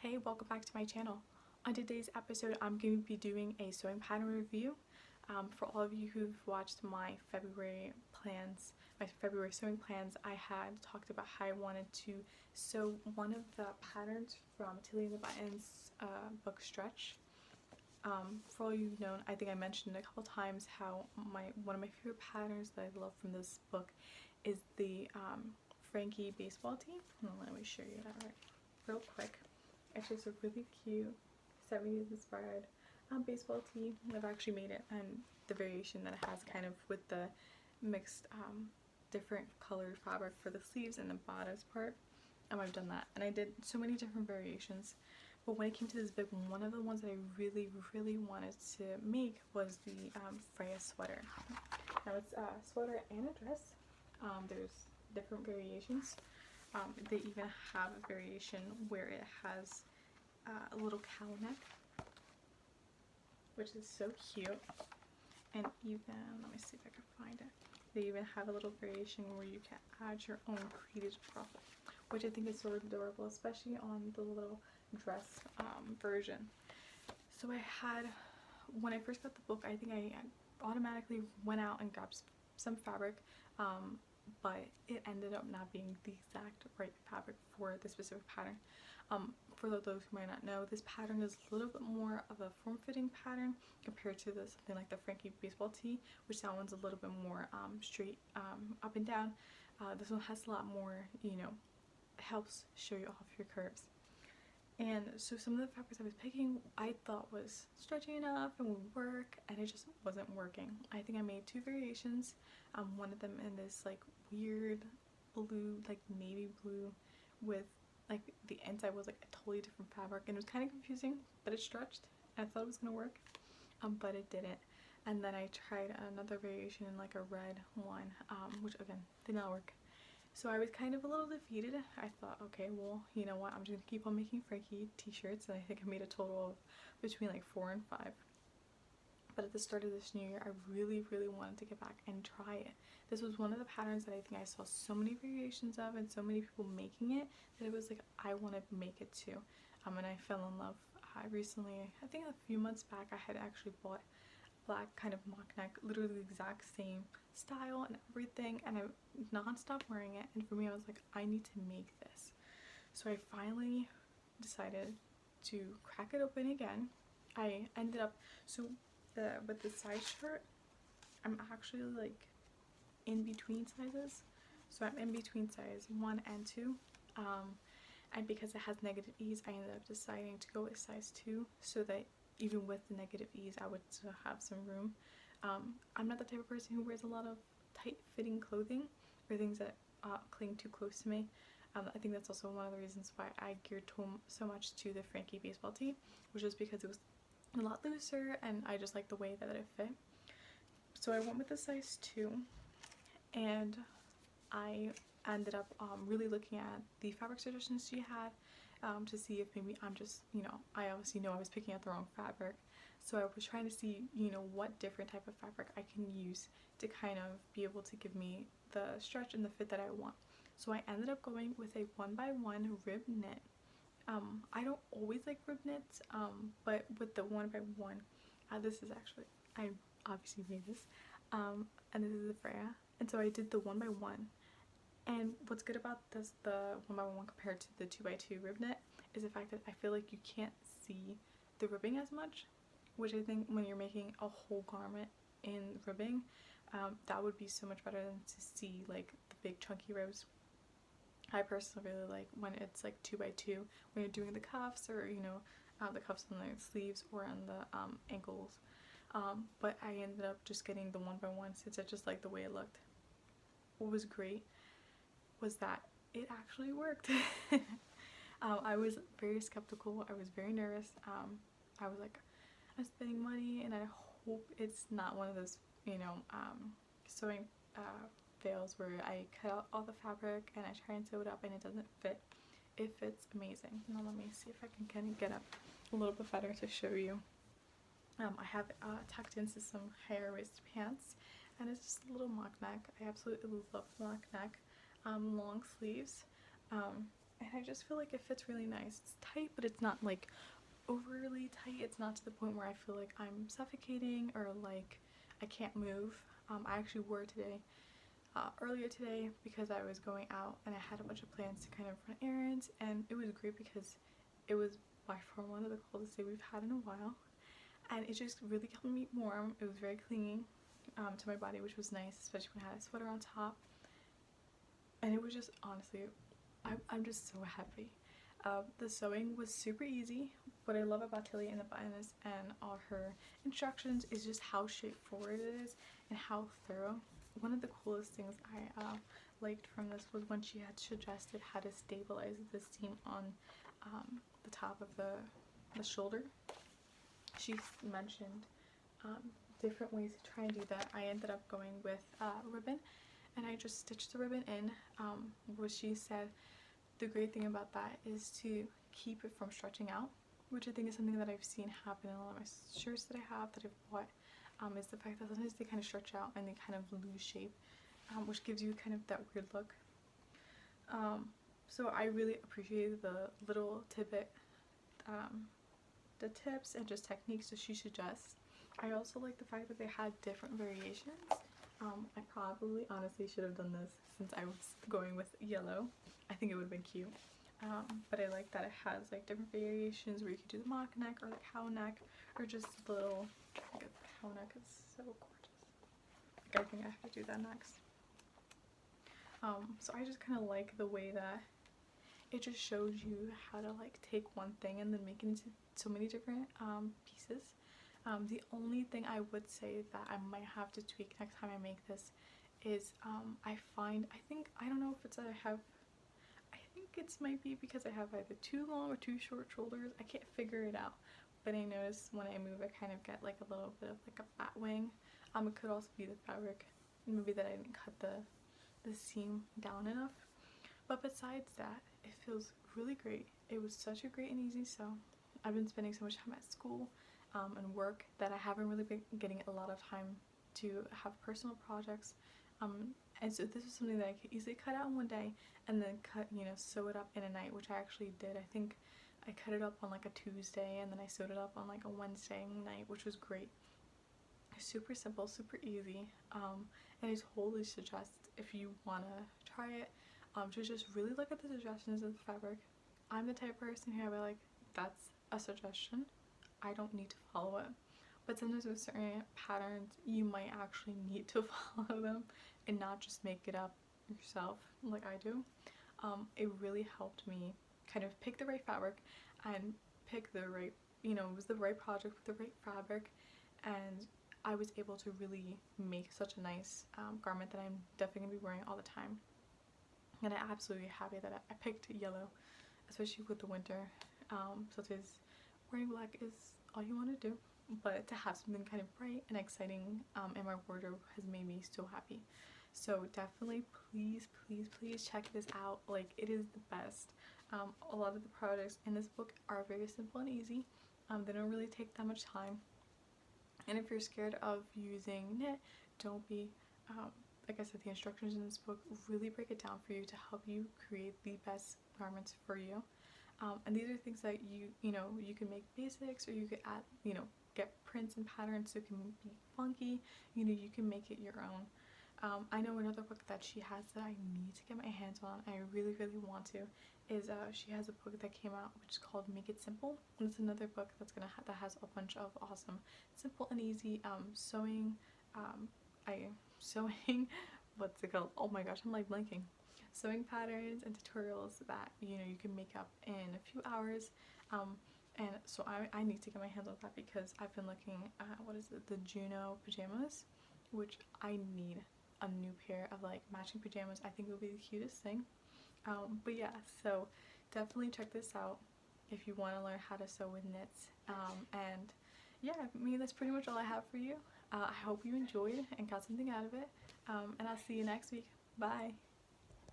Hey, welcome back to my channel. On today's episode, I'm going to be doing a sewing pattern review. For all of you who've watched my February sewing plans, I had talked about how I wanted to sew one of the patterns from Tilly and the Buttons book Stretch. For all you've known, I think I mentioned a couple times how one of my favorite patterns that I love from this book is the Frankie baseball tee. Let me show you that real quick. It's just a really cute 70s inspired baseball tee. I've actually made it and the variation that it has kind of with the mixed different colored fabric for the sleeves and the bottoms part. I've done that and I did so many different variations, but when it came to this big one, one of the ones that I really wanted to make was the Freya sweater. Now it's a sweater and a dress. There's different variations. They even have a variation where it has a little cowl neck, which is so cute. And even, let me see if I can find it. They even have a little variation where you can add your own created ruffle, which I think is sort of adorable, especially on the little dress version. So when I first got the book, I think I automatically went out and grabbed some fabric, but it ended up not being the exact right fabric for the specific pattern. For those who might not know, this pattern is a little bit more of a form-fitting pattern compared to something like the Frankie baseball tee, which that one's a little bit more straight up and down. This one has a lot more, helps show you off your curves. And so some of the fabrics I was picking I thought was stretchy enough and would work, and it just wasn't working. I think I made two variations, one of them in this like weird blue, like navy blue, with like the inside was like a totally different fabric, and it was kind of confusing, but it stretched. I thought it was gonna work, but it didn't. And then I tried another variation in like a red one, which again did not work. So I was kind of a little defeated. I thought, okay, well, you know what, I'm just gonna keep on making Frankie t-shirts, and I think I made a total of between like 4 and 5. But at the start of this new year, I really wanted to get back and try it. This was one of the patterns that I think I saw so many variations of and so many people making it that it was like, I want to make it too. And I fell in love recently. I think a few months back I had actually bought black kind of mock neck, literally the exact same style and everything, and I non-stop wearing it, and for me I was like, I need to make this. So I finally decided to crack it open again. I ended up, with the size chart, I'm actually like in between sizes. So I'm in between size 1 and 2, and because it has negative ease, I ended up deciding to go with size 2 so that even with the negative ease I would still have some room. I'm not the type of person who wears a lot of tight fitting clothing or things that cling too close to me. I think that's also one of the reasons why I geared so much to the Frankie baseball tee, which is because it was a lot looser and I just like the way that it fit. So I went with the size 2, and I ended up really looking at the fabric suggestions she had to see if maybe I'm just, I obviously know I was picking out the wrong fabric. So I was trying to see, what different type of fabric I can use to kind of be able to give me the stretch and the fit that I want. So I ended up going with a 1x1 rib knit. I don't always like rib knits, but with the 1x1, this is actually, I obviously made this, and this is the Freya. And so I did the 1x1. And what's good about this, the 1x1 compared to the 2x2 rib knit, is the fact that I feel like you can't see the ribbing as much, which I think when you're making a whole garment in ribbing, that would be so much better than to see like the big chunky ribs. I personally really like when it's like 2x2 when you're doing the cuffs, or the cuffs on the sleeves or on the ankles. But I ended up just getting the 1x1 since I just like the way it looked. What was great was that it actually worked. I was very skeptical. I was very nervous. I was like, I'm spending money and I hope it's not one of those, sewing fails where I cut out all the fabric and I try and sew it up and it doesn't fit. It fits amazing. Now let me see if I can kind of get up a little bit better to show you. I have tucked into some higher-waisted pants, and it's just a little mock neck. I absolutely love mock neck. Long sleeves. and I just feel like it fits really nice. It's tight, but it's not like overly tight. It's not to the point where I feel like I'm suffocating or like I can't move. I actually wore it today, earlier today, because I was going out and I had a bunch of plans to kind of run errands, and it was great because it was by far one of the coldest days we've had in a while, and it just really kept me warm. It was very clinging to my body, which was nice, especially when I had a sweater on top, and it was just, honestly, I'm just so happy. The sewing was super easy. What I love about Tilly and the buttons and all her instructions is just how straightforward it is and how thorough. One of the coolest things I liked from this was when she had suggested how to stabilize the seam on the top of the shoulder. She mentioned different ways to try and do that. I ended up going with ribbon, and I just stitched the ribbon in. What she said, the great thing about that is to keep it from stretching out, which I think is something that I've seen happen in a lot of my shirts that I have that I've bought, is the fact that sometimes they kind of stretch out and they kind of lose shape, which gives you kind of that weird look. So I really appreciated the little tidbit, the tips and just techniques that she suggests. I also like the fact that they had different variations. I probably honestly should have done this since I was going with yellow. I think it would have been cute. But I like that it has like different variations where you could do the mock neck or the cow neck, or just a little, I think the cow neck is so gorgeous. Like, I think I have to do that next. So I just kind of like the way that it just shows you how to like take one thing and then make it into so many different pieces. The only thing I would say that I might have to tweak next time I make this is I don't know if it's that I think it might be because I have either too long or too short shoulders. I can't figure it out, but I notice when I move I kind of get like a little bit of like a bat wing. It could also be the fabric, maybe that I didn't cut the seam down enough, but besides that, it feels really great. It was such a great and easy sew. I've been spending so much time at school and work that I haven't really been getting a lot of time to have personal projects, and so this is something that I could easily cut out in one day and then sew it up in a night, which I actually did. I think I cut it up on like a Tuesday and then I sewed it up on like a Wednesday night, which was great. Super simple, super easy, and I totally suggest, if you want to try it, to just really look at the suggestions of the fabric. I'm the type of person who I'll be like, that's a suggestion, I don't need to follow it. But sometimes with certain patterns, you might actually need to follow them and not just make it up yourself like I do. It really helped me kind of pick the right fabric and pick the right, it was the right project with the right fabric, and I was able to really make such a nice garment that I'm definitely going to be wearing all the time. And I'm absolutely happy that I picked yellow, especially with the winter, such as wearing black is all you want to do, but to have something kind of bright and exciting in my wardrobe has made me so happy. So definitely please check this out. Like, it is the best. A lot of the products in this book are very simple and easy. They don't really take that much time, and if you're scared of using knit, don't be. Like I said, the instructions in this book really break it down for you to help you create the best garments for you. And these are things that you can make basics, or you could add, get prints and patterns so it can be funky. You can make it your own. I know another book that she has that I need to get my hands on, I really want to, is she has a book that came out which is called Make It Simple, and it's another book that has a bunch of awesome simple and easy sewing what's it called, oh my gosh, I'm like blanking, sewing patterns and tutorials that you can make up in a few hours. And so I need to get my hands on that because I've been looking at the Juno pajamas, which I need a new pair of like matching pajamas. I think it would be the cutest thing. But yeah, so definitely check this out if you want to learn how to sew with knits. And yeah, that's pretty much all I have for you. I hope you enjoyed and got something out of it, and I'll see you next week. Bye!